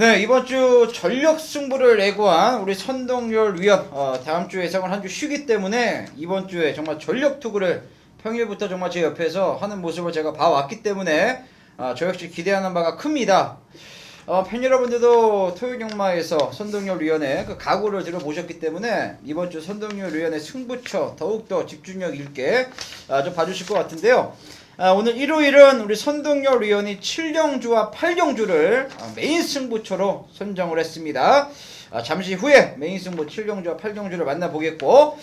네, 이번 주 전력 승부를 예고한 우리 선동열 위원, 다음 주 예상을 한 주 쉬기 때문에 이번 주에 정말 전력 투구를 평일부터 정말 제 옆에서 하는 모습을 제가 봐왔기 때문에 저 역시 기대하는 바가 큽니다. 팬 여러분들도 토요일 경마에서 선동열 위원의 그 각오를 들어보셨기 때문에 이번 주 선동열 위원의 승부처 더욱더 집중력 있게 좀 봐주실 것 같은데요. 오늘 일요일은 우리 선동열 위원이 7경주와 8경주를 메인 승부처로 선정을 했습니다. 잠시 후에 메인 승부 7경주와 8경주를 만나보겠고,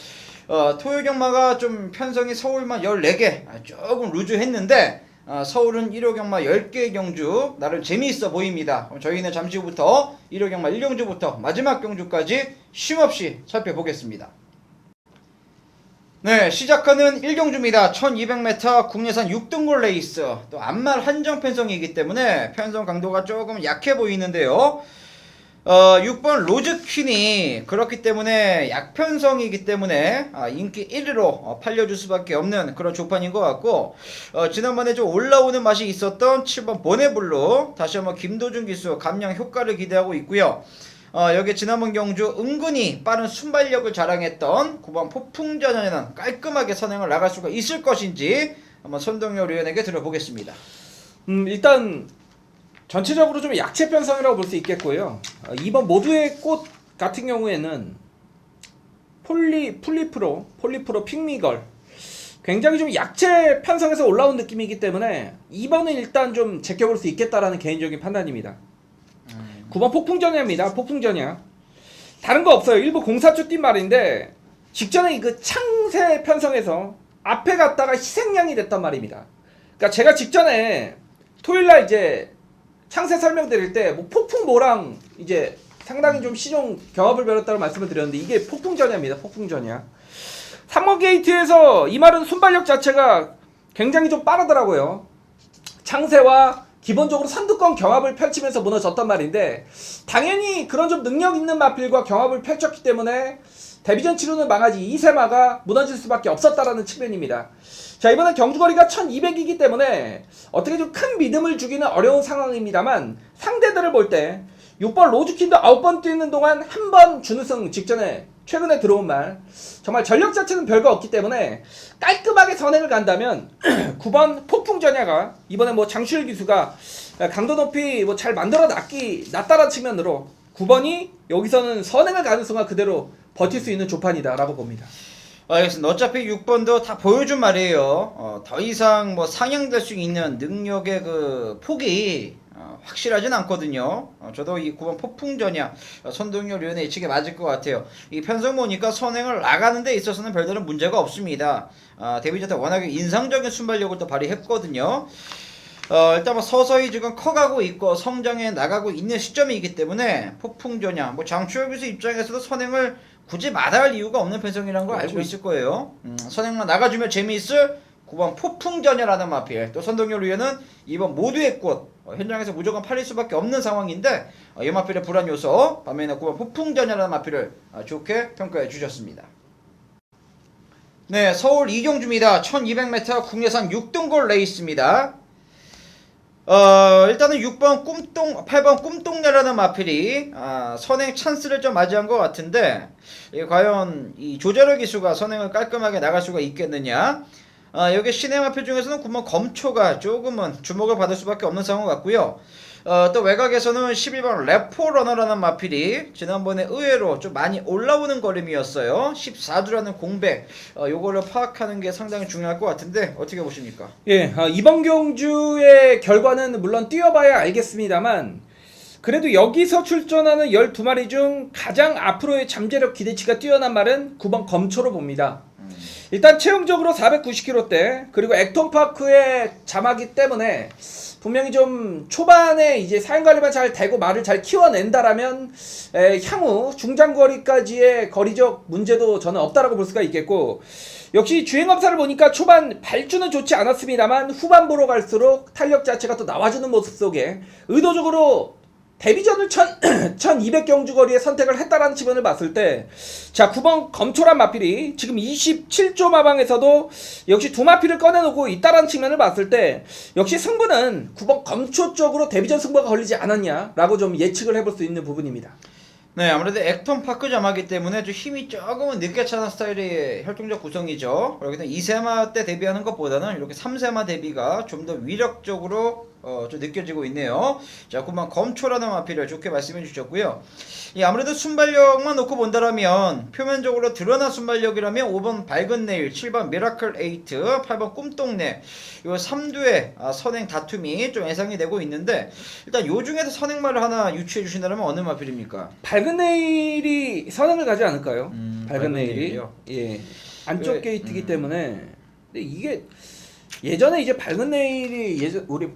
토요일 경마가 좀 편성이 서울만 14개, 조금 루즈했는데 서울은 1호 경마 10개 경주 나름 재미있어 보입니다. 저희는 잠시 후부터 1호 경마 1경주부터 마지막 경주까지 쉼없이 살펴보겠습니다. 네, 시작하는 1경주입니다. 1200m 국내산 6등골 레이스. 또 안말 한정 편성이기 때문에 편성 강도가 조금 약해 보이는데요. 6번 로즈퀸이 그렇기 때문에 약편성이기 때문에 인기 1위로 팔려줄 수밖에 없는 그런 조판인 것 같고, 지난번에 좀 올라오는 맛이 있었던 7번 보네블루 다시 한번 김도준 기수 감량 효과를 기대하고 있고요. 여기 지난번 경주 은근히 빠른 순발력을 자랑했던 9번 폭풍전야는 깔끔하게 선행을 나갈 수가 있을 것인지 한번 선동열 위원에게 들어보겠습니다. 일단 전체적으로 좀 약체 편성이라고 볼 수 있겠고요. 이번 모두의 꽃 같은 경우에는 폴리프로 핑미걸 굉장히 좀 약체 편성에서 올라온 느낌이기 때문에 이번은 일단 좀 제껴볼 수 있겠다라는 개인적인 판단입니다. 9번 폭풍전야입니다. 폭풍전야. 다른 거 없어요. 일부 공사주 뛴 말인데 직전에 그 창세 편성에서 앞에 갔다가 희생양이 됐단 말입니다. 그러니까 제가 직전에 토요일날 이제 창세 설명드릴 때 뭐 폭풍모랑 이제 상당히 좀 시종 경합을 벌였다고 말씀을 드렸는데 이게 폭풍전야입니다. 폭풍전야. 3번 게이트에서 이 말은 순발력 자체가 굉장히 좀 빠르더라고요. 창세와 기본적으로 선두권 경합을 펼치면서 무너졌단 말인데 당연히 그런 좀 능력 있는 마필과 경합을 펼쳤기 때문에 데뷔전 치르는 망아지 이세마가 무너질 수밖에 없었다라는 측면입니다. 자, 이번엔 경주거리가 1200이기 때문에 어떻게 좀 큰 믿음을 주기는 어려운 상황입니다만 상대들을 볼 때 6번 로즈킨도 9번 뛰는 동안 한 번 준우승 직전에 최근에 들어온 말 정말 전력 자체는 별거 없기 때문에 깔끔하게 선행을 간다면 9번 폭풍전야가 이번에 뭐 장슈일 기수가 강도 높이 뭐 잘 만들어 놨다라는 측면으로 9번이 여기서는 선행을 가는 순간 그대로 버틸 수 있는 조판이다 라고 봅니다. 알겠습니다. 어차피 6번도 다 보여준 말이에요. 더 이상 뭐 상향될 수 있는 능력의 그 폭이 확실하진 않거든요. 저도 이 9번 폭풍전야 선동열 위원의 예측에 맞을 것 같아요. 이 편성 보니까 선행을 나가는 데 있어서는 별다른 문제가 없습니다. 데뷔전 때 워낙에 인상적인 순발력을 또 발휘했거든요. 일단 뭐 서서히 지금 커가고 있고 성장해 나가고 있는 시점이기 때문에 폭풍전야 뭐 장추혁 기수 입장에서도 선행을 굳이 마다할 이유가 없는 편성이라는 걸 알고 있을 거예요. 선행만 나가주면 재미있을 9번 폭풍전야라는 마필, 또 선동열 위원은 이번 모두의 꽃 현장에서 무조건 팔릴 수밖에 없는 상황인데 이 마필의 불안 요소 반면에 9번 폭풍전야라는 마필을 좋게 평가해 주셨습니다. 네, 서울 이경주입니다. 1200m 국내산 6등골 레이스입니다. 일단은 8번 꿈똥내라는 마필이 선행 찬스를 좀 맞이한 것 같은데 과연 이 조재러 기수가 선행을 깔끔하게 나갈 수가 있겠느냐. 여기 신의 마필 중에서는 9번 검초가 조금은 주목을 받을 수밖에 없는 상황 같고요. 또 외곽에서는 11번 레포러너라는 마필이 지난번에 의외로 좀 많이 올라오는 걸음이었어요. 14주라는 공백, 요거를 파악하는 게 상당히 중요할 것 같은데 어떻게 보십니까? 예, 이번 경주의 결과는 물론 뛰어봐야 알겠습니다만 그래도 여기서 출전하는 12마리 중 가장 앞으로의 잠재력 기대치가 뛰어난 말은 9번 검초로 봅니다. 일단 체형적으로 490kg대 그리고 액톤파크의 자마기 때문에 분명히 좀 초반에 이제 사행관리만 잘 되고 말을 잘 키워낸다라면 향후 중장거리까지의 거리적 문제도 저는 없다라고 볼 수가 있겠고, 역시 주행검사를 보니까 초반 발주는 좋지 않았습니다만 후반부로 갈수록 탄력 자체가 또 나와주는 모습 속에 의도적으로 데뷔전을 1200경주 거리에 선택을 했다라는 측면을 봤을 때, 자, 9번 검초란 마필이 지금 27조 마방에서도 역시 두 마필을 꺼내놓고 있다라는 측면을 봤을 때, 역시 승부는 9번 검초 쪽으로 데뷔전 승부가 걸리지 않았냐라고 좀 예측을 해볼 수 있는 부분입니다. 네, 아무래도 액톤 파크 점화기 때문에 좀 힘이 조금은 늦게 차는 스타일의 혈통적 구성이죠. 그렇기 때문에 2세마 때 데뷔하는 것보다는 이렇게 3세마 데뷔가 좀 더 위력적으로 좀 느껴지고 있네요. 자, 9번 검초라는 마필을 좋게 말씀해 주셨고요. 아무래도 순발력만 놓고 본다라면 표면적으로 드러난 순발력이라면 5번 밝은 내일, 7번 미라클 에이트, 8번 꿈똥내 요 3두의 선행 다툼이 좀 예상이 되고 있는데, 일단 요 중에서 선행말을 하나 유추해 주신다면 어느 마필입니까? 밝은 내일이 선행을 가지 않을까요? 밝은 내일이 내일이요? 예, 안쪽 게이트이기 때문에. 근데 이게 예전에 이제 밝은 내일이 우리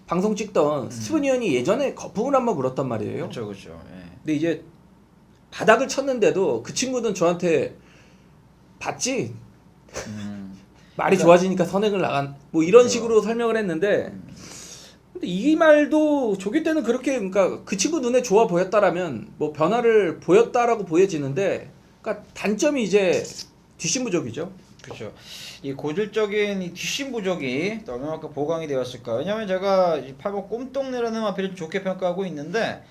방송 찍던 스티븐 의원이 예전에 거품을 한번 물었단 말이에요. 그렇죠, 그렇죠. 예. 근데 이제 바닥을 쳤는데도 그 친구는 저한테 봤지? 말이 좋아지니까 선행을 나간 뭐 이런 그렇죠. 식으로 설명을 했는데, 근데 이 말도 조기 때는 그렇게, 그러니까 그 친구 눈에 좋아 보였다라면 뭐 변화를 보였다라고 보여지는데, 그러니까 단점이 이제 뒷심부족이죠. 그렇죠. 이 고질적인 이 뒷심 부족이 또 얼마만큼 보강이 되었을까? 왜냐면 제가 이 8번 꼼똥내라는 마필을 좋게 평가하고 있는데,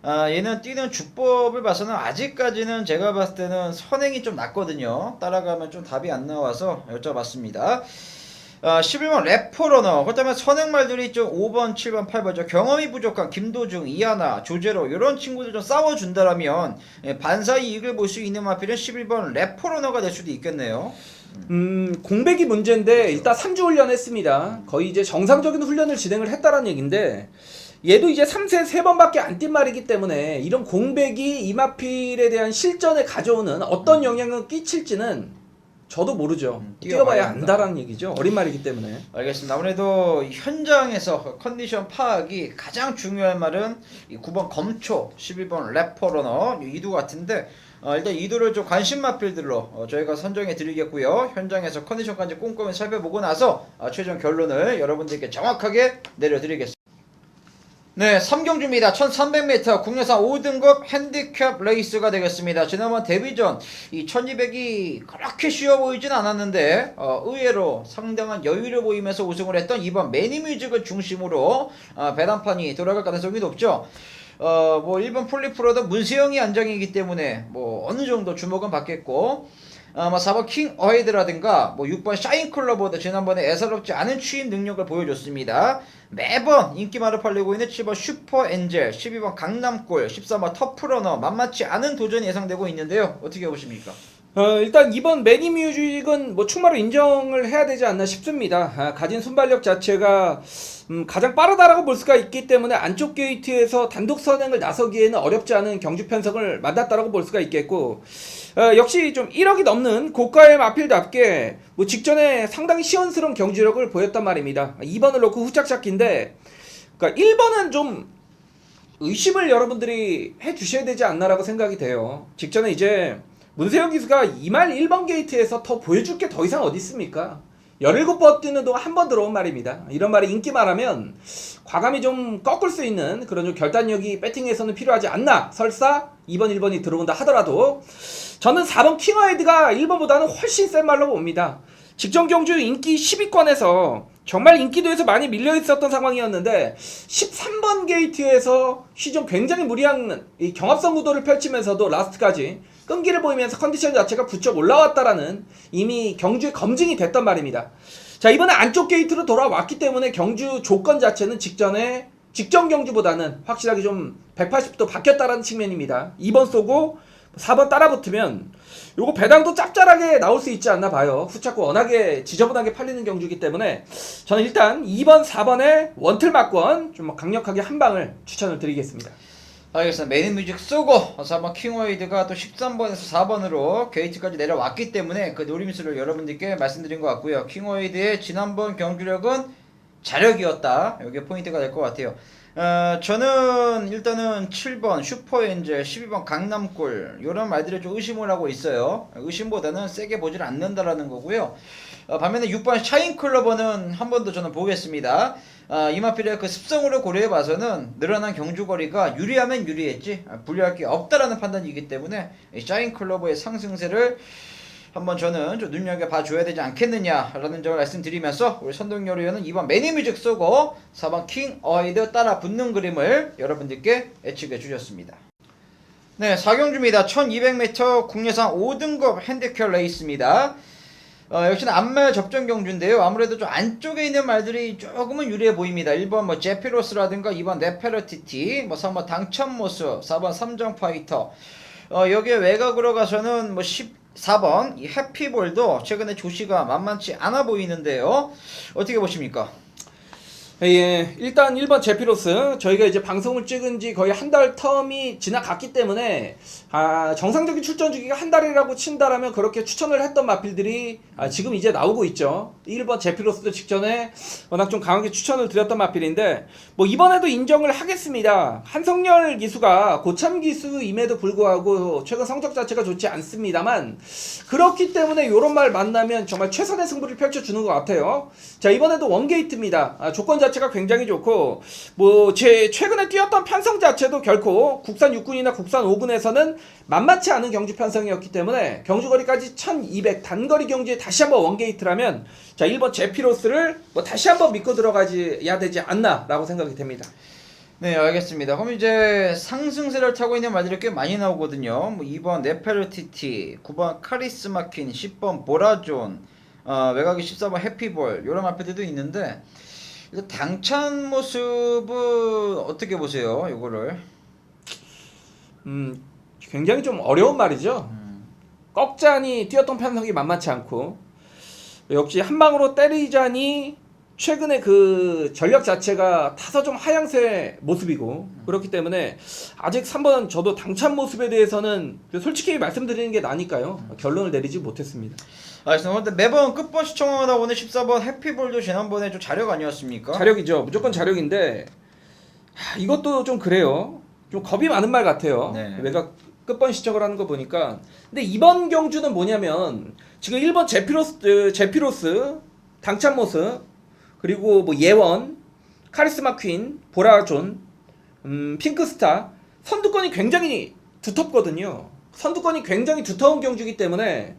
얘는 뛰는 주법을 봐서는 아직까지는 제가 봤을 때는 선행이 좀 낮거든요. 따라가면 좀 답이 안 나와서 여쭤봤습니다. 11번 래퍼러너, 그렇다면 선행말들이 좀 5번, 7번, 8번죠. 경험이 부족한 김도중, 이하나, 조제로 이런 친구들 좀 싸워준다라면 반사이 이익을 볼 수 있는 마필은 11번 래퍼러너가 될 수도 있겠네요. 공백이 문제인데 일단 3주 훈련했습니다. 거의 이제 정상적인 훈련을 진행을 했다라는 얘기인데, 얘도 이제 3세 3번밖에 안 뛴 말이기 때문에 이런 공백이 이마필에 대한 실전에 가져오는 어떤 영향을 끼칠지는 저도 모르죠. 뛰어봐야 안다라는 얘기죠. 어린 말이기 때문에. 알겠습니다. 아무래도 현장에서 컨디션 파악이 가장 중요한 말은 이 9번 검초, 11번 래퍼러너 이두 같은데, 일단 이두를 좀 관심 마필들로 저희가 선정해 드리겠고요. 현장에서 컨디션까지 꼼꼼히 살펴보고 나서 최종 결론을 여러분들께 정확하게 내려드리겠습니다. 네, 3경주입니다. 1300m 국내산 5등급 핸디캡 레이스가 되겠습니다. 지난번 데뷔전 이 1200이 그렇게 쉬워 보이진 않았는데 의외로 상당한 여유를 보이면서 우승을 했던 이번 매니뮤직을 중심으로 배당판이 돌아갈 가능성이 높죠. 뭐 1번 폴리프로도 문세영이 안정이기 때문에 뭐 어느 정도 주목은 받겠고, 4번 킹 어헤드라든가 뭐 6번 샤인클러보다 지난번에 애사롭지 않은 취임 능력을 보여줬습니다. 매번 인기말을 팔리고 있는 7번 슈퍼엔젤, 12번 강남골, 13번 터프러너 만만치 않은 도전이 예상되고 있는데요. 어떻게 보십니까? 일단 이번 매니뮤직은 뭐 충마로 인정을 해야 되지 않나 싶습니다. 가진 순발력 자체가 가장 빠르다라고 볼 수가 있기 때문에 안쪽 게이트에서 단독 선행을 나서기에는 어렵지 않은 경주 편성을 만났다라고 볼 수가 있겠고, 역시 좀 1억이 넘는 고가의 마필답게 뭐 직전에 상당히 시원스러운 경주력을 보였단 말입니다. 2번을 놓고 후짝 잡기인데, 그러니까 1번은 좀 의심을 여러분들이 해주셔야 되지 않나라고 생각이 돼요. 직전에 이제 문세영 기수가 2말 1번 게이트에서 더 보여줄 게 더 이상 어디 있습니까? 17번 뛰는 동안 한 번 들어온 말입니다. 이런 말이 인기 말하면 과감히 좀 꺾을 수 있는 그런 좀 결단력이 배팅에서는 필요하지 않나. 설사 2번 1번이 들어온다 하더라도 저는 4번 킹어헤드가 1번보다는 훨씬 센 말로 봅니다. 직전 경주 인기 10위권에서 정말 인기도에서 많이 밀려 있었던 상황이었는데 13번 게이트에서 시즌 굉장히 무리한 이 경합성 구도를 펼치면서도 라스트까지 끈기를 보이면서 컨디션 자체가 부쩍 올라왔다라는 이미 경주에 검증이 됐단 말입니다. 자, 이번에 안쪽 게이트로 돌아왔기 때문에 경주 조건 자체는 직전 경주보다는 확실하게 좀 180도 바뀌었다라는 측면입니다. 2번 쏘고 4번 따라붙으면 요거 배당도 짭짤하게 나올 수 있지 않나 봐요. 후차고 워낙에 지저분하게 팔리는 경주이기 때문에 저는 일단 2번 4번에 원틀 막권 좀 강력하게 한 방을 추천을 드리겠습니다. 알겠습니다. 매니뮤직 쏘고 4번 킹워이드가 또 13번에서 4번으로 게이트까지 내려왔기 때문에 그 노림수를 여러분들께 말씀드린 것 같고요. 킹워이드의 지난번 경주력은 자력이었다. 이게 포인트가 될 것 같아요. 저는 일단은 7번 슈퍼엔젤, 12번 강남골 이런 말들을 좀 의심을 하고 있어요. 의심보다는 세게 보질 않는다라는 거고요. 반면에 6번 샤인클로버는 한 번 더 저는 보겠습니다. 이 마필의 그 습성으로 고려해 봐서는 늘어난 경주거리가 유리하면 유리했지 불리할 게 없다라는 판단이기 때문에 샤인클로버의 상승세를 한번 저는 좀 눈여겨봐 줘야 되지 않겠느냐라는 점을 말씀드리면서 우리 선동열 의원은 2번 매니뮤직 쏘고 4번 킹 어이드 따라 붙는 그림을 여러분들께 예측해 주셨습니다. 네, 4경주입니다. 1200m 국내산 5등급 핸디캡 레이스입니다. 역시나 앞말 접전 경주인데요. 아무래도 좀 안쪽에 있는 말들이 조금은 유리해 보입니다. 1번 뭐 제피로스라든가 2번 네페르티티, 뭐 3번 당천모스, 4번 삼정파이터. 여기에 외곽으로 가서는 뭐 14번 이 해피볼도 최근에 조시가 만만치 않아 보이는데요. 어떻게 보십니까? 예, 일단 1번 제피로스 저희가 이제 방송을 찍은 지 거의 한 달 텀이 지나갔기 때문에 정상적인 출전 주기가 한 달이라고 친다라면 그렇게 추천을 했던 마필들이 지금 이제 나오고 있죠. 1번 제피로스도 직전에 워낙 좀 강하게 추천을 드렸던 마필인데 뭐 이번에도 인정을 하겠습니다. 한성열 기수가 고참 기수임에도 불구하고 최근 성적 자체가 좋지 않습니다만 그렇기 때문에 요런 말 만나면 정말 최선의 승부를 펼쳐주는 것 같아요. 자, 이번에도 원게이트입니다. 조건 자체가 굉장히 좋고 뭐 제 최근에 뛰었던 편성 자체도 결코 국산 6군이나 국산 5군에서는 만만치 않은 경주 편성이었기 때문에 경주거리까지 1200 단거리 경주에 다시 한번 원게이트라면 자 1번 제피로스를 뭐 다시 한번 믿고 들어가야 되지 않나 라고 생각이 됩니다. 네, 알겠습니다. 그럼 이제 상승세를 타고 있는 말들이 꽤 많이 나오거든요. 뭐 2번 네페르티티, 9번 카리스마킨, 10번 보라존, 외곽이 14번 해피볼 이런 마필들도 있는데 당찬 모습은 어떻게 보세요? 이거를 굉장히 좀 어려운 말이죠. 꺽잔이 뛰었던 편성이 만만치 않고 역시 한 방으로 때리자니 최근에 그 전력 자체가 타서 좀 하향세 모습이고 그렇기 때문에 아직 3번 저도 당찬 모습에 대해서는 솔직히 말씀드리는 게 나니까요. 결론을 내리지 못했습니다. 근데 매번 끝번 시청하다 오늘 14번 해피볼도 지난번에 좀 자력 아니었습니까? 자력이죠. 무조건 자력인데 이것도 좀 그래요. 좀 겁이 많은 말 같아요. 네. 외곽 끝번 시청을 하는 거 보니까. 근데 이번 경주는 뭐냐면 지금 1번 제피로스 당찬 모습 그리고 뭐 예원, 카리스마 퀸, 보라존, 핑크스타 선두권이 굉장히 두텁거든요. 선두권이 굉장히 두터운 경주이기 때문에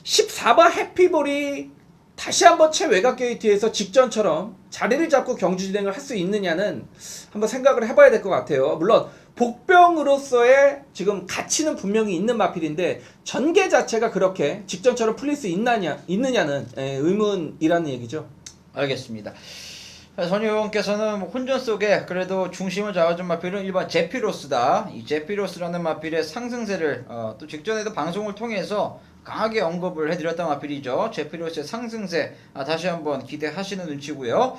14번 해피볼이 다시 한번 최외곽 게이트에서 직전처럼 자리를 잡고 경주 진행을 할 수 있느냐는 한번 생각을 해봐야 될 것 같아요. 물론 복병으로서의 지금 가치는 분명히 있는 마필인데 전개 자체가 그렇게 직전처럼 풀릴 수 있느냐는 의문이라는 얘기죠. 알겠습니다. 전 의원께서는 혼전 속에 그래도 중심을 잡아준 마필은 1번 제피로스다. 이 제피로스라는 마필의 상승세를 또 직전에도 방송을 통해서 강하게 언급을 해드렸던 마필이죠. 제피로스의 상승세 다시 한번 기대하시는 눈치고요.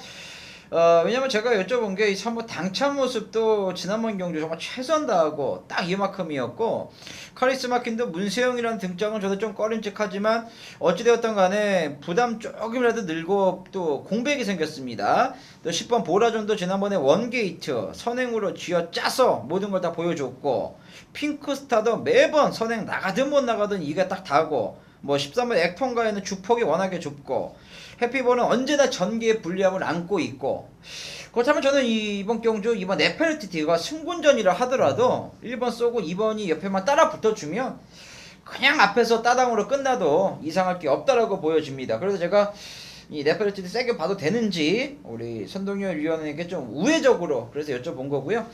왜냐면 제가 여쭤본 게 이 3번 당찬 모습도 지난번 경주 정말 최선 다하고 딱 이만큼이었고 카리스마 킨도 문세영이라는 등장은 저도 좀 꺼림칙하지만 어찌되었던 간에 부담 조금이라도 늘고 또 공백이 생겼습니다. 또 10번 보라존도 지난번에 원게이트 선행으로 쥐어짜서 모든 걸 다 보여줬고 핑크스타도 매번 선행 나가든 못 나가든 이게 딱 다고 뭐 13번 액통가에는 주폭이 워낙에 좁고 해피볼은 언제나 전개의 불리함을 안고 있고 그렇다면 저는 이번 경주 이번 네페르티티가 승군전이라 하더라도 1번 쏘고 2번이 옆에만 따라 붙어주면 그냥 앞에서 따당으로 끝나도 이상할 게 없다라고 보여집니다. 그래서 제가 이 네페르티티 세게 봐도 되는지 우리 선동열 위원에게 좀 우회적으로 그래서 여쭤본 거고요.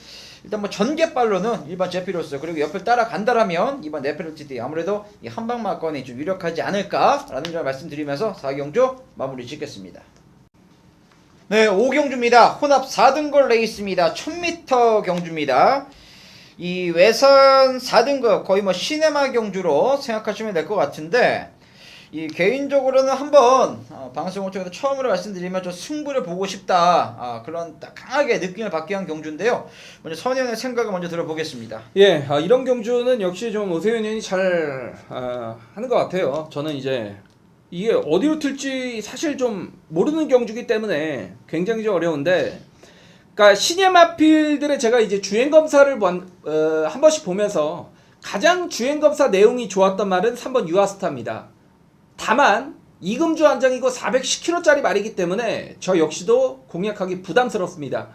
일단 뭐 전개발로는 1번 제피로스 그리고 옆을 따라간다라면 2번 네페르티티 아무래도 이 한방마건이 좀 유력하지 않을까라는 점을 말씀드리면서 4경주 마무리 짓겠습니다. 네, 5경주입니다. 혼합 4등급 레이스입니다. 1000m 경주입니다. 이 외선 4등급 거의 뭐 시네마 경주로 생각하시면 될 것 같은데 이 개인적으로는 한번 방송을 통해서 처음으로 말씀드리면 좀 승부를 보고 싶다 그런 딱 강하게 느낌을 받게 한 경주인데요. 먼저 선의원의 생각을 먼저 들어보겠습니다. 예, 이런 경주는 역시 좀 오세훈 의원이 잘 하는 것 같아요. 저는 이제 이게 어디로 튈지 사실 좀 모르는 경주기 때문에 굉장히 좀 어려운데 그러니까 신예 마필들의 제가 이제 주행 검사를 한 번씩 보면서 가장 주행 검사 내용이 좋았던 말은 3번 유아스타입니다. 다만 이금주 한장이고 410kg짜리 말이기 때문에 저 역시도 공략하기 부담스럽습니다.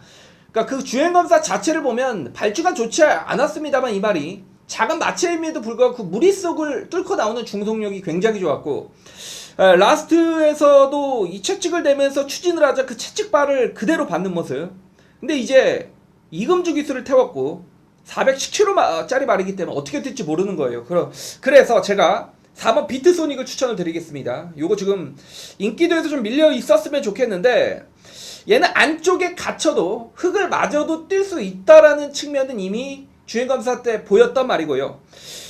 그러니까 그 주행 검사 자체를 보면 발주가 좋지 않았습니다만 이 말이 작은 마체임에도 불구하고 그 무리 속을 뚫고 나오는 중속력이 굉장히 좋았고 라스트에서도 이 채찍을 대면서 추진을 하자 그 채찍발을 그대로 받는 모습. 근데 이제 이금주 기술을 태웠고 410kg짜리 말이기 때문에 어떻게 될지 모르는 거예요. 그래서 제가 4번 비트소닉을 추천을 드리겠습니다. 요거 지금 인기도에서 좀 밀려 있었으면 좋겠는데 얘는 안쪽에 갇혀도 흙을 마저도 뛸 수 있다라는 측면은 이미 주행검사 때 보였던 말이고요.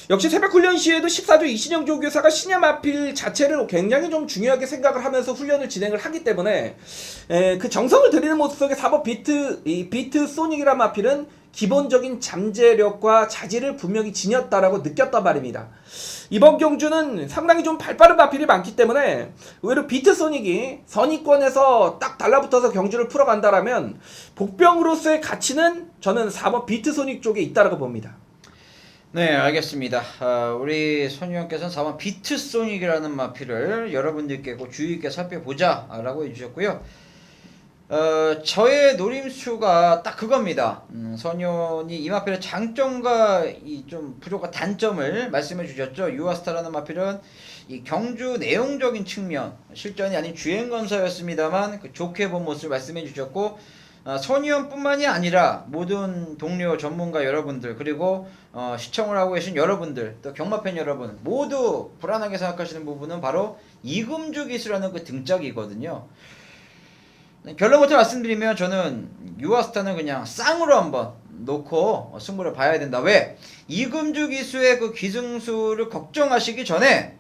역시 새벽훈련 시에도 14조 이신영 조교사가 신야마필 자체를 굉장히 좀 중요하게 생각을 하면서 훈련을 진행을 하기 때문에 그 정성을 들이는 모습 속에 4번 비트 소닉이란 마필은 기본적인 잠재력과 자질을 분명히 지녔다라고 느꼈단 말입니다. 이번 경주는 상당히 좀 발빠른 마필이 많기 때문에 의외로 비트 소닉이 선의권에서 딱 달라붙어서 경주를 풀어간다라면 복병으로서의 가치는 저는 4번 비트 소닉 쪽에 있다라고 봅니다. 네, 알겠습니다. 우리 선유형께서는 4번 비트소닉이라는 마필을 여러분들께 꼭 주의 있게 살펴보자 라고 해주셨고요. 저의 노림수가 딱 그겁니다. 선현이 이 마필의 장점과 이 좀 부족한 단점을 말씀해 주셨죠. 유아스타라는 마필은 이 경주 내용적인 측면, 실전이 아닌 주행검사였습니다만 그 좋게 본 모습을 말씀해 주셨고, 선의원뿐만이 아니라 모든 동료 전문가 여러분들 그리고 시청을 하고 계신 여러분들 또 경마팬 여러분 모두 불안하게 생각하시는 부분은 바로 이금주 기수라는 그 등짝이거든요. 결론부터 말씀드리면 저는 유아스타는 그냥 쌍으로 한번 놓고 승부를 봐야 된다. 왜? 이금주 기수의 그 기승수를 걱정하시기 전에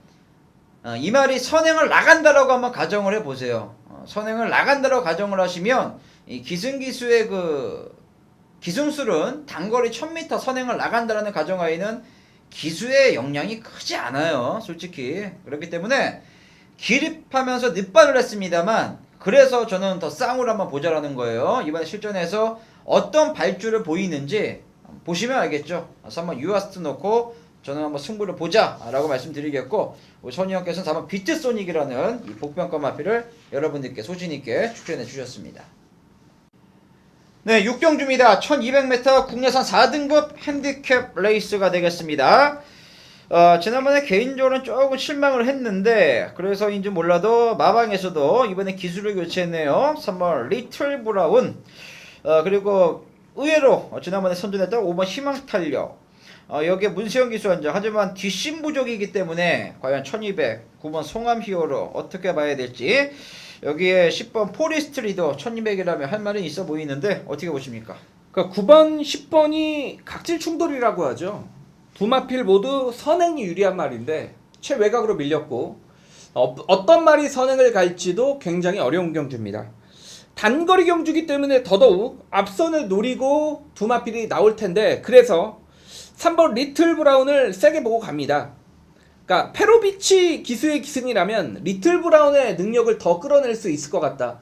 이 말이 선행을 나간다라고 한번 가정을 해보세요. 선행을 나간다라고 가정을 하시면 이 기승기수의 그 기승술은 단거리 1000m 선행을 나간다라는 가정하에는 기수의 영향이 크지 않아요. 솔직히. 그렇기 때문에 기립하면서 늑발을 했습니다만 그래서 저는 더 쌍으로 한번 보자라는 거예요. 이번에 실전에서 어떤 발주를 보이는지 보시면 알겠죠. 3번 유아스트 놓고 저는 한번 승부를 보자 라고 말씀드리겠고, 우리 선희형께서는 4번 비트소닉이라는 이 복병권 마필을 여러분들께 소신있게 추천해 주셨습니다. 네, 6경주입니다. 1200m 국내산 4등급 핸디캡 레이스가 되겠습니다. 지난번에 개인적으로는 조금 실망을 했는데 그래서인지 몰라도 마방에서도 이번에 기술을 교체했네요. 3번 리틀 브라운, 그리고 의외로 지난번에 선전했던 5번 희망탄력, 여기에 문세영 기수 한장. 하지만 뒷심 부족이기 때문에 과연 1200 9번 송암 히어로 어떻게 봐야 될지, 여기에 10번 포리스트 리더 1200이라면 할 말은 있어 보이는데 어떻게 보십니까? 그러니까 9번 10번이 각질 충돌이라고 하죠. 두 마필 모두 선행이 유리한 말인데 최외곽으로 밀렸고 어떤 말이 선행을 갈지도 굉장히 어려운 경주입니다. 단거리 경주기 때문에 더더욱 앞선을 노리고 두 마필이 나올 텐데 그래서 3번 리틀 브라운을 세게 보고 갑니다. 그러니까 페로비치 기수의 기승이라면 리틀 브라운의 능력을 더 끌어낼 수 있을 것 같다.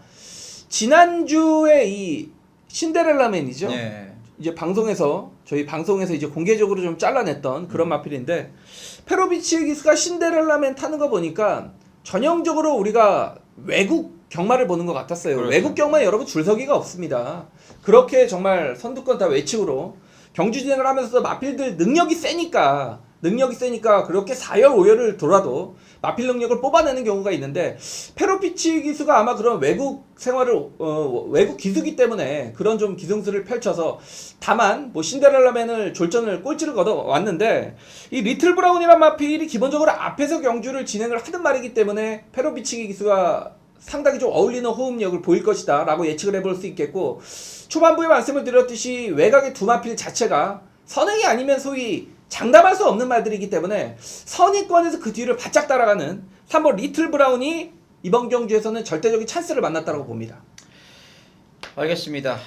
지난주에 이 신데렐라맨이죠. 네. 이제 저희 방송에서 이제 공개적으로 좀 잘라냈던 그런 마필인데 페로비치의 기수가 신데렐라맨 타는 거 보니까 전형적으로 우리가 외국 경마를 보는 것 같았어요. 그렇죠. 외국 경마에 여러분 줄서기가 없습니다. 그렇게 정말 선두권 다 외측으로 경주 진행을 하면서도 마필들 능력이 세니까 그렇게 4열 5열을 돌아도 마필 능력을 뽑아내는 경우가 있는데 페로피치 기수가 아마 그런 외국 생활을 외국 기수기 때문에 그런 좀 기승수를 펼쳐서, 다만 뭐 신데렐라맨을 졸전을 꼴찌를 걷어 왔는데 이 리틀 브라운이란 마필이 기본적으로 앞에서 경주를 진행을 하는 말이기 때문에 페로피치 기수가 상당히 좀 어울리는 호흡력을 보일 것이다 라고 예측을 해볼 수 있겠고, 초반부에 말씀을 드렸듯이 외곽의 두 마필 자체가 선행이 아니면 소위 장담할 수 없는 말들이기 때문에 선의권에서 그 뒤를 바짝 따라가는 3번 리틀 브라운이 이번 경주에서는 절대적인 찬스를 만났다고 봅니다. 알겠습니다.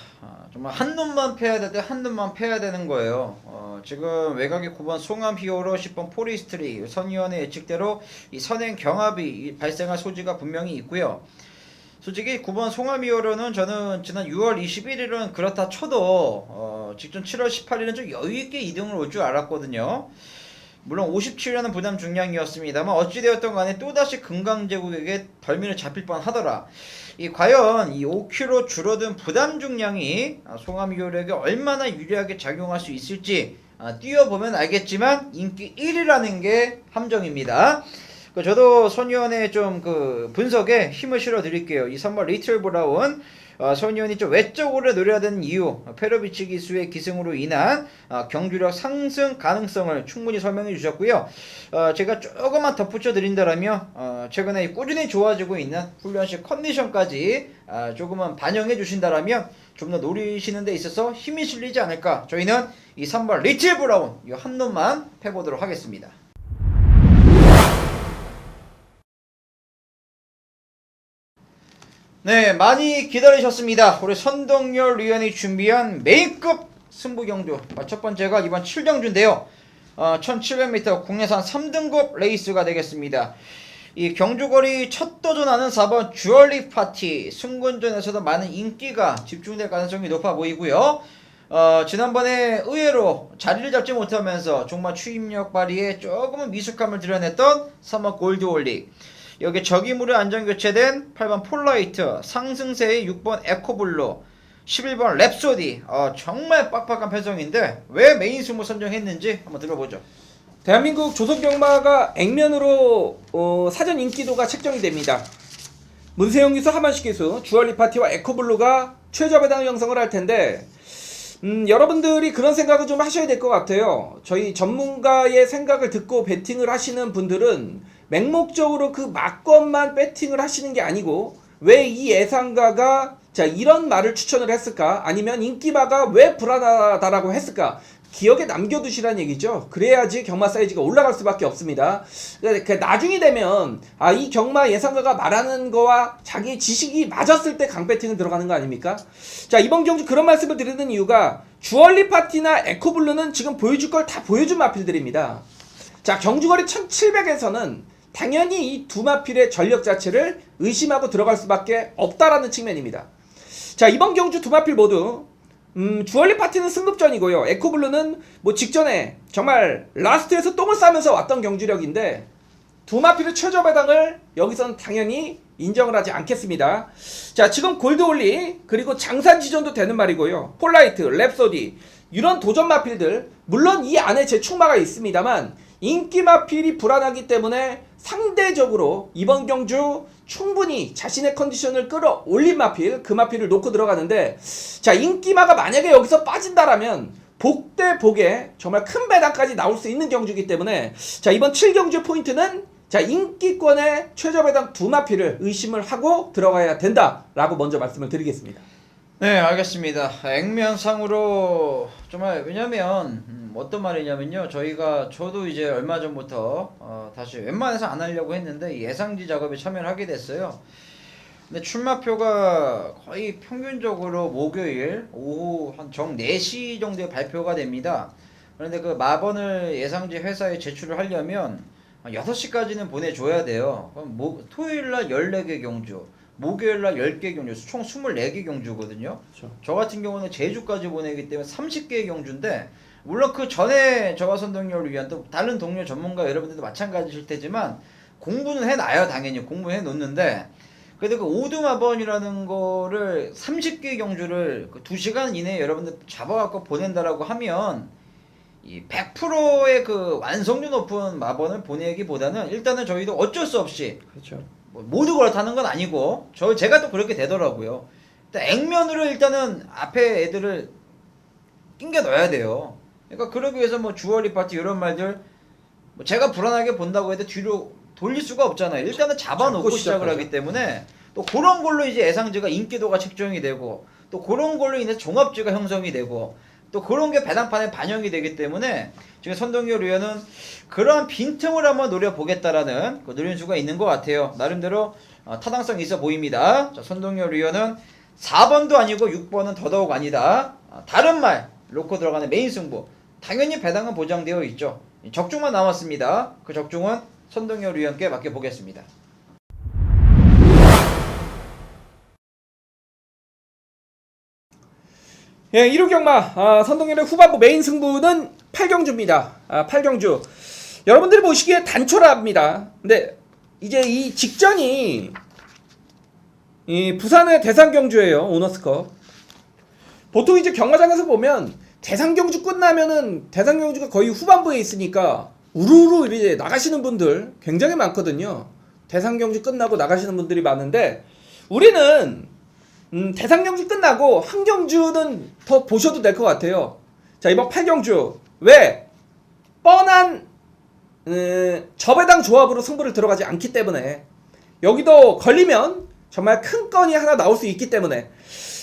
정말 한 놈만 패야 될 때 한 놈만 패야 되는 거예요. 지금 외곽의 9번 송암 히어로, 10번 포리스트리, 선의원의 예측대로 이 선행 경합이 발생할 소지가 분명히 있고요. 솔직히 9번 송하미오로는 저는 지난 6월 21일은 그렇다 쳐도 직전 7월 18일은 좀 여유있게 2등을 올 줄 알았거든요. 물론 57년은 부담 중량이었습니다만 어찌되었던 간에 또다시 금강제국에게 덜미를 잡힐 뻔하더라. 과연 이 5kg 줄어든 부담 중량이 송하미오에게 얼마나 유리하게 작용할 수 있을지 뛰어보면 알겠지만 인기 1위라는 게 함정입니다. 저도 손위원의 좀 분석에 힘을 실어 드릴게요. 이 3번 리틀 브라운 손위원이 좀 외적으로 노려야 되는 이유, 페로비치 기수의 기승으로 인한 경주력 상승 가능성을 충분히 설명해 주셨고요. 제가 조금만 덧붙여 드린다라면 최근에 꾸준히 좋아지고 있는 훈련식 컨디션까지 조금은 반영해 주신다라면 좀 더 노리시는 데 있어서 힘이 실리지 않을까. 저희는 이 3번 리틀 브라운 이 한 놈만 패보도록 하겠습니다. 네, 많이 기다리셨습니다. 우리 선동열 위원이 준비한 메인급 승부 경주. 첫 번째가 이번 7경주인데요. 1700m 국내산 3등급 레이스가 되겠습니다. 이 경주거리 첫 도전하는 4번 주얼리 파티. 승군전에서도 많은 인기가 집중될 가능성이 높아 보이고요. 지난번에 의외로 자리를 잡지 못하면서 정말 추임력 발휘에 조금은 미숙함을 드러냈던 3번 골드올릭. 여기 저기물에 안전 교체된 8번 폴라이트, 상승세의 6번 에코블루, 11번 랩소디. 정말 빡빡한 편성인데 왜 메인 승부 선정했는지 한번 들어보죠. 대한민국 조선경마가 액면으로 사전 인기도가 책정이 됩니다. 문세영 기수, 하만식 기수, 주얼리 파티와 에코블루가 최저 배당 형성을 할 텐데 여러분들이 그런 생각을 좀 하셔야 될 것 같아요. 저희 전문가의 생각을 듣고 배팅을 하시는 분들은 맹목적으로 그 막건만 배팅을 하시는 게 아니고 왜 이 예상가가 이런 말을 추천을 했을까? 아니면 인기마가 왜 불안하다라고 했을까? 기억에 남겨두시라는 얘기죠. 그래야지 경마 사이즈가 올라갈 수밖에 없습니다. 나중이 되면 이 경마 예상가가 말하는 거와 자기 지식이 맞았을 때 강배팅을 들어가는 거 아닙니까? 자, 이번 경주 그런 말씀을 드리는 이유가 주얼리 파티나 에코블루는 지금 보여줄 걸 다 보여준 마필들입니다. 자, 경주거리 1700에서는 당연히 이 두 마필의 전력 자체를 의심하고 들어갈 수밖에 없다라는 측면입니다. 자, 이번 경주 두 마필 모두 주얼리 파티는 승급전이고요. 에코블루는 직전에 정말 라스트에서 똥을 싸면서 왔던 경주력인데 두 마필의 최저 배당을 여기서는 당연히 인정을 하지 않겠습니다. 자, 지금 골드올리 그리고 장산지전도 되는 말이고요. 폴라이트, 랩소디 이런 도전 마필들, 물론 이 안에 제축마가 있습니다만 인기 마필이 불안하기 때문에 상대적으로 이번 경주 충분히 자신의 컨디션을 끌어올린 마필, 그 마필을 놓고 들어가는데, 자, 인기마가 만약에 여기서 빠진다라면 복 대 복에 정말 큰 배당까지 나올 수 있는 경주이기 때문에, 자, 이번 7경주 포인트는 인기권의 최저 배당 두 마필을 의심을 하고 들어가야 된다라고 먼저 말씀을 드리겠습니다. 네, 알겠습니다. 액면상으로 정말, 왜냐면 어떤 말이냐면요, 저도 이제 얼마 전부터 다시 웬만해서 안 하려고 했는데 예상지 작업에 참여를 하게 됐어요. 근데 출마표가 거의 평균적으로 목요일 오후 한 정 4시 정도에 발표가 됩니다. 그런데 그 마번을 예상지 회사에 제출을 하려면 6시까지는 보내줘야 돼요. 그럼 토요일날 14개 경주, 목요일날 10개 경주, 총 24개 경주거든요. 그렇죠. 저 같은 경우는 제주까지 보내기 때문에 30개의 경주인데, 물론 그 전에 저와 선동열을 위한 또 다른 동료 전문가 여러분들도 마찬가지실 테지만 공부는 해놔요. 당연히 공부해 놓는데, 그래도 그 오두마번이라는 거를 30개 경주를 2시간 이내에 여러분들 잡아갖고 보낸다라고 하면 이 100%의 그 완성도 높은 마번을 보내기보다는 일단은 저희도 어쩔 수 없이, 그렇죠. 모두 그렇다는 건 아니고 제가 또 그렇게 되더라고요. 일단 액면으로 일단은 앞에 애들을 낑겨 넣어야 돼요. 그러니까 그러기 위해서 주얼리 파티 이런 말들 제가 불안하게 본다고 해도 뒤로 돌릴 수가 없잖아요. 일단은 잡아놓고 시작을 하기 때문에 또 그런 걸로 이제 예상지가 인기도가 책정이 되고, 또 그런 걸로 인해서 종합지가 형성이 되고, 또 그런 게 배당판에 반영이 되기 때문에 지금 선동열 의원은 그러한 빈틈을 한번 노려보겠다라는 노린 수가 있는 것 같아요. 나름대로 타당성이 있어 보입니다. 자, 선동열 의원은 4번도 아니고 6번은 더더욱 아니다. 다른 말 놓고 들어가는 메인 승부. 당연히 배당은 보장되어 있죠. 적중만 남았습니다. 그 적중은 선동열 의원께 맡겨보겠습니다. 예, 1호 경마 선동열의 후반부 메인 승부는 8경주입니다. 8경주. 여러분들이 보시기에 단초랍니다. 근데 이제 이 직전이 이 부산의 대상경주예요. 오너스컵. 보통 이제 경마장에서 보면 대상경주 끝나면은 대상경주가 거의 후반부에 있으니까 우르르 이제 나가시는 분들 굉장히 많거든요. 대상경주 끝나고 나가시는 분들이 많은데 우리는 대상경주 끝나고 한 경주는 더 보셔도 될 것 같아요. 자, 이번 8경주 왜? 뻔한 저배당 조합으로 승부를 들어가지 않기 때문에 여기도 걸리면 정말 큰 건이 하나 나올 수 있기 때문에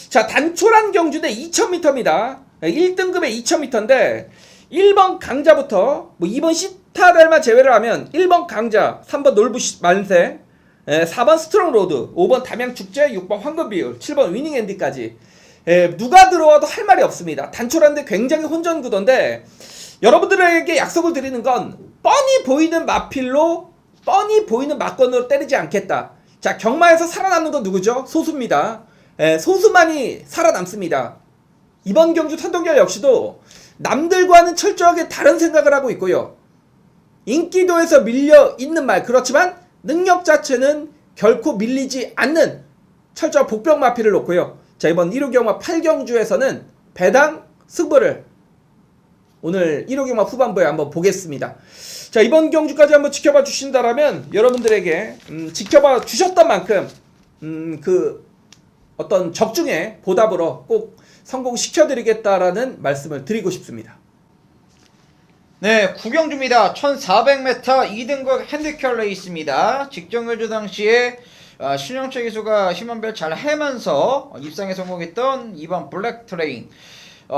자, 단초란 경주대 2000m입니다. 1등급에 2000m인데 1번 강자부터 뭐 2번 시타델만 제외를 하면 1번 강자, 3번 놀부 만세, 4번 스트롱 로드, 5번 담양축제, 6번 황금비율, 7번 위닝앤디까지 누가 들어와도 할 말이 없습니다. 단초란데 굉장히 혼전구도인데 여러분들에게 약속을 드리는 건 뻔히 보이는 마필로 뻔히 보이는 막건으로 때리지 않겠다. 자, 경마에서 살아남는 건 누구죠? 소수입니다. 소수만이 살아남습니다. 이번 경주 선동열 역시도 남들과는 철저하게 다른 생각을 하고 있고요. 인기도에서 밀려 있는 말 그렇지만 능력 자체는 결코 밀리지 않는 철저한 복병 마필을 놓고요. 자, 이번 1호 경마 8경주에서는 배당 승부를 오늘 1호 경마 후반부에 한번 보겠습니다. 자, 이번 경주까지 한번 지켜봐 주신다라면 여러분들에게 지켜봐 주셨던 만큼 그 어떤 적중의 보답으로 꼭 성공시켜드리겠다라는 말씀을 드리고 싶습니다. 네, 9경주입니다. 1400m 2등급 핸디캡 레이스입니다. 직전결주 당시에 신영철 기수가 힘한별 잘 해면서 입상에 성공했던 2번 블랙 트레인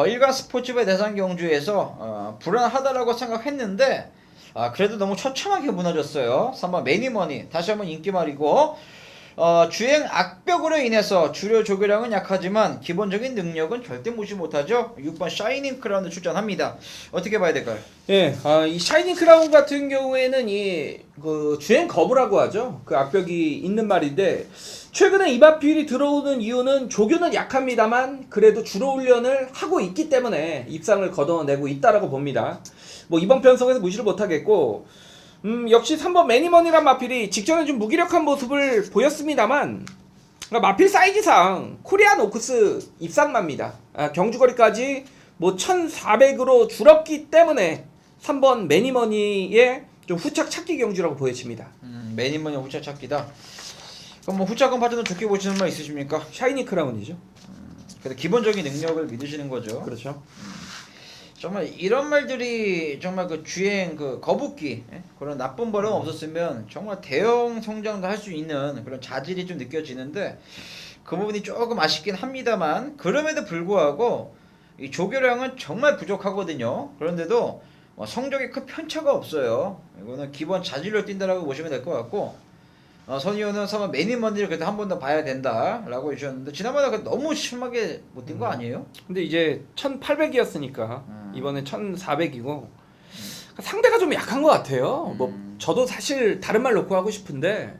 일간 스포츠배 대상 경주에서 불안하다라고 생각했는데 그래도 너무 처참하게 무너졌어요. 3번 매니머니 다시 한번 인기말이고 주행 악벽으로 인해서 주력 조교량은 약하지만 기본적인 능력은 절대 무시 못하죠. 6번 샤이닝 크라운을 출전합니다. 어떻게 봐야 될까요? 예, 이 샤이닝 크라운 같은 경우에는 그 주행 거부라고 하죠. 그 악벽이 있는 말인데 최근에 이마 비율이 들어오는 이유는 조교는 약합니다만 그래도 주로 훈련을 하고 있기 때문에 입상을 거둬내고 있다라고 봅니다. 뭐 이번 편성에서 무시를 못하겠고 역시 3번 매니머니란 마필이 직전에 좀 무기력한 모습을 보였습니다만 그러니까 마필 사이즈상 코리안 오크스 입상마입니다. 경주거리까지 뭐 1400으로 줄었기 때문에 3번 매니머니의 좀 후착 찾기 경주라고 보여집니다. 매니머니 후착 찾기다. 그럼 뭐 후착은 파트너 좋게 보시는 말 있으십니까? 샤이니 크라운이죠. 근데 기본적인 능력을 믿으시는 거죠. 그렇죠. 정말 이런 말들이 정말 그 주행 그 거북기 그런 나쁜 버릇 없었으면 정말 대형 성장도 할 수 있는 그런 자질이 좀 느껴지는데 그 부분이 조금 아쉽긴 합니다만 그럼에도 불구하고 이 조교량은 정말 부족하거든요. 그런데도 성적에 큰 편차가 없어요. 이거는 기본 자질로 뛴다라고 보시면 될 것 같고 선의원은 3번 매니먼니를 그래도 한 번 더 봐야 된다라고 해주셨는데 지난번에 너무 심하게 못 뛴 거 아니에요? 근데 이제 1800이었으니까 이번에 1400이고 상대가 좀 약한 것 같아요. 뭐 저도 사실 다른 말 놓고 하고 싶은데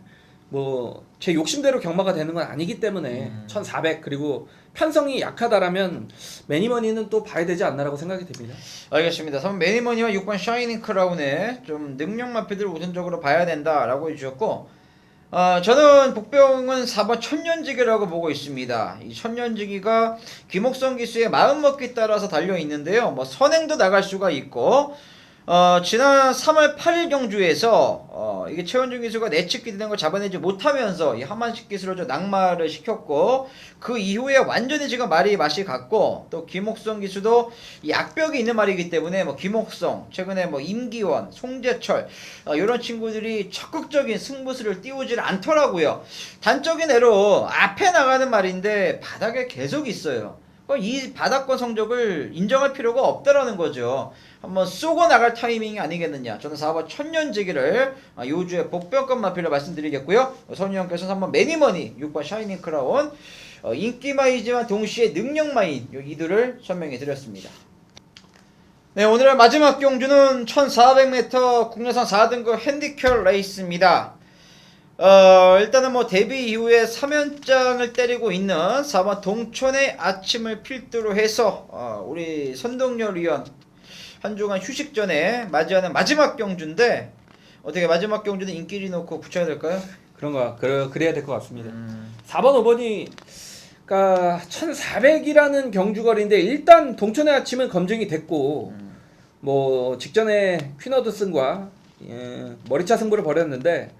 뭐 제 욕심대로 경마가 되는 건 아니기 때문에 1400 그리고 편성이 약하다라면 매니머니는 또 봐야 되지 않나라고 생각이 됩니다. 알겠습니다. 3번 매니머니와 6번 샤이닝 크라운의 좀 능력 마피들을 우선적으로 봐야 된다라고 해주셨고 저는 복병은 4번 천년지기라고 보고 있습니다. 이 천년지기가 김옥성 기수의 마음먹기에 따라서 달려있는데요. 뭐 선행도 나갈 수가 있고 지난 3월 8일 경주에서 이게 최원중 기수가 내측기 되는 걸 잡아내지 못하면서 이 하만식 기수로 좀 낙마를 시켰고 그 이후에 완전히 지금 말이 맛이 갔고 또 김옥성 기수도 이 악벽이 있는 말이기 때문에 뭐 김옥성 최근에 뭐 임기원, 송재철 이런 친구들이 적극적인 승부수를 띄우질 않더라고요. 단적인 예로 앞에 나가는 말인데 바닥에 계속 있어요. 이 바닥권 성적을 인정할 필요가 없다라는 거죠. 한번 쏘고 나갈 타이밍이 아니겠느냐. 저는 4번 천년지기를 요주의 복병권 마필로 말씀드리겠고요. 선우형께서는 한번 매니머니 6번 샤이닝 크라운 인기마이지만 동시에 능력마인 이들을 설명해 드렸습니다. 네, 오늘의 마지막 경주는 1400m 국내선 4등급 핸디캡 레이스입니다. 일단은 뭐 데뷔 이후에 3연장을 때리고 있는 4번 동천의 아침을 필두로 해서 우리 선동열 위원 한 주간 휴식 전에 맞이하는 마지막 경주인데 어떻게 마지막 경주는 인기리 놓고 붙여야 될까요? 그래야 될 것 같습니다. 4번 5번이 그러니까 1400이라는 경주거리인데 일단 동천의 아침은 검증이 됐고 뭐 직전에 퀸어드슨과 머리차 승부를 벌였는데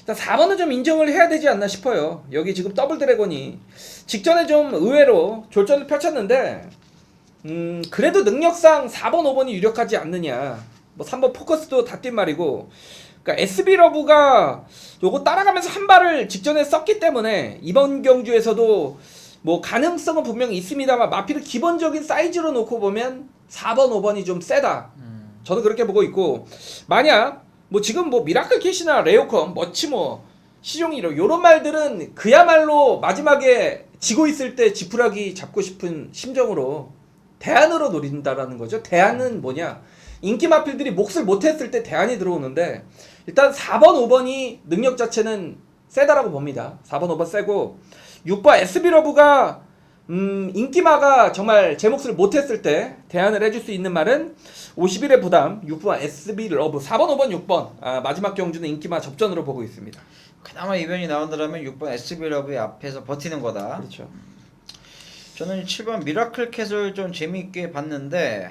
일단 4번은 좀 인정을 해야 되지 않나 싶어요. 여기 지금 더블 드래곤이 직전에 좀 의외로 졸전을 펼쳤는데 그래도 능력상 4번 5번이 유력하지 않느냐. 뭐 3번 포커스도 다 뛴 말이고 그러니까 SB 러브가 요거 따라가면서 한 발을 직전에 썼기 때문에 이번 경주에서도 뭐 가능성은 분명히 있습니다만 마필을 기본적인 사이즈로 놓고 보면 4번 5번이 좀 세다. 저는 그렇게 보고 있고 만약 뭐 지금 뭐 미라클 캣이나 레오컴 머치모 시종이로 요런 말들은 그야말로 마지막에 지고 있을 때 지푸라기 잡고 싶은 심정으로 대안으로 노린다라는 거죠. 대안은 뭐냐? 인기 마필들이 몫을 못했을 때 대안이 들어오는데 일단 4번 5번이 능력 자체는 세다라고 봅니다. 4번 5번 세고 6번 SB러브가 인기마가 정말 제 몫을 못했을 때 대안을 해줄 수 있는 말은 50일의 부담 6번 SB러브 4번 5번 6번 마지막 경주는 인기마 접전으로 보고 있습니다. 그나마 이변이 나온다면 6번 SB러브의 앞에서 버티는 거다. 그렇죠. 저는 7번 미라클 캣을 좀 재미있게 봤는데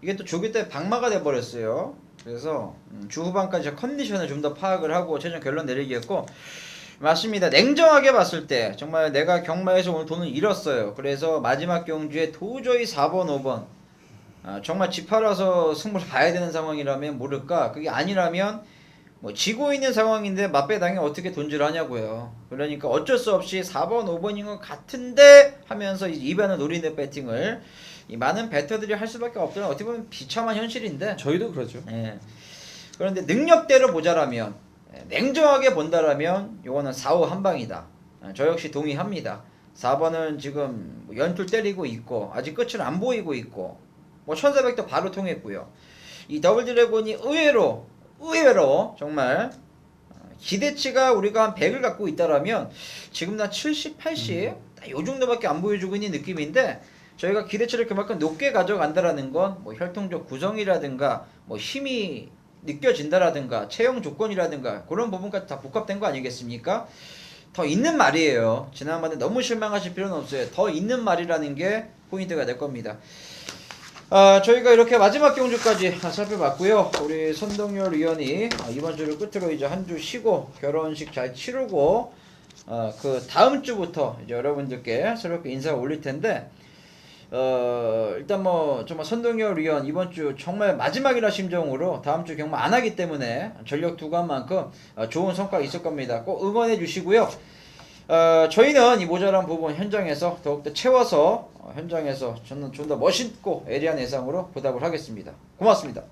이게 또 조기 때 박마가 돼버렸어요. 그래서 주 후반까지 컨디션을 좀 더 파악을 하고 최종 결론 내리기였고 맞습니다. 냉정하게 봤을 때 정말 내가 경마에서 오늘 돈을 잃었어요. 그래서 마지막 경주에 도저히 4번 5번 정말 집 팔아서 승부를 봐야 되는 상황이라면 모를까. 그게 아니라면 뭐 지고 있는 상황인데 맞배당에 어떻게 돈질 하냐고요. 그러니까 어쩔 수 없이 4번 5번인 것 같은데 하면서 이변을 노리는 배팅을 이 많은 배터들이 할 수밖에 없다는 어떻게 보면 비참한 현실인데 저희도 그러죠. 예. 그런데 능력대로 보자라면 냉정하게 본다라면 요거는 4, 5 한방이다. 저 역시 동의합니다. 4번은 지금 연투 때리고 있고 아직 끝을 안 보이고 있고 뭐 1400도 바로 통했고요. 이 더블 드래곤이 의외로 정말 기대치가 우리가 한 100을 갖고 있다라면 지금 나 70, 80 요 정도밖에 안 보여주고 있는 느낌인데 저희가 기대치를 그만큼 높게 가져간다라는 건 뭐 혈통적 구성이라든가 뭐 힘이 느껴진다라든가 체형 조건이라든가 그런 부분까지 다 복합된 거 아니겠습니까? 더 있는 말이에요. 지난번에 너무 실망하실 필요는 없어요. 더 있는 말이라는 게 포인트가 될 겁니다. 저희가 이렇게 마지막 경주까지 살펴봤고요. 우리 선동열 위원이 이번 주를 끝으로 이제 한 주 쉬고 결혼식 잘 치르고 그 다음 주부터 이제 여러분들께 새롭게 인사가 올릴 텐데 일단 뭐 정말 선동열 위원 이번 주 정말 마지막이라 심정으로 다음 주 경마 안 하기 때문에 전력 두관만큼 좋은 성과가 있을 겁니다. 꼭 응원해 주시고요. 저희는 이 모자란 부분 현장에서 더욱더 채워서 현장에서 저는 좀 더 멋있고 에리한 예상으로 보답을 하겠습니다. 고맙습니다.